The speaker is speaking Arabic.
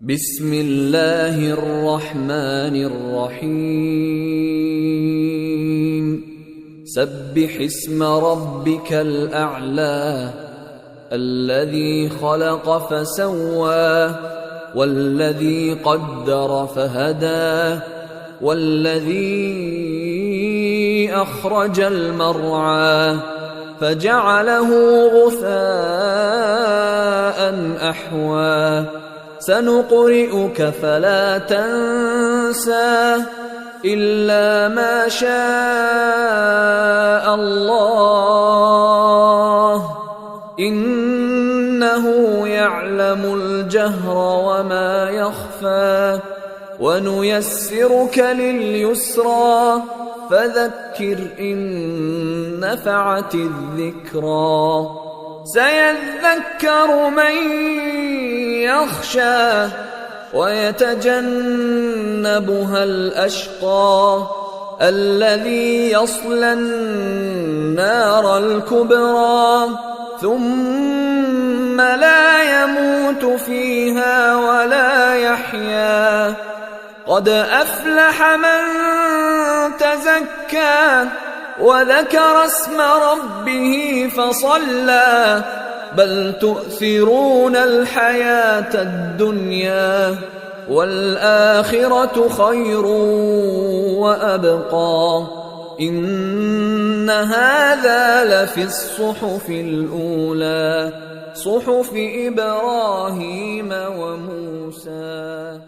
بسم الله الرحمن الرحيم سبح اسم ربك الأعلى الذي خلق فسوى والذي قدر فهدى والذي أخرج المرعى فجعله غثاء أحوى سنقرئك فلا تنسى إلا ما شاء الله إنه يعلم الجهر وما يخفى ونيسرك لليسرى فذكر إن نفعت الذكرى سيذكر من يخشى ويتجنبها الأشقى الذي يصلى النار الكبرى ثم لا يموت فيها ولا يحيا قد أفلح من تزكى وذكر اسم ربه فصلى بل تؤثرون الحياة الدنيا والآخرة خير وأبقى إن هذا لفي الصحف الأولى صحف إبراهيم وموسى.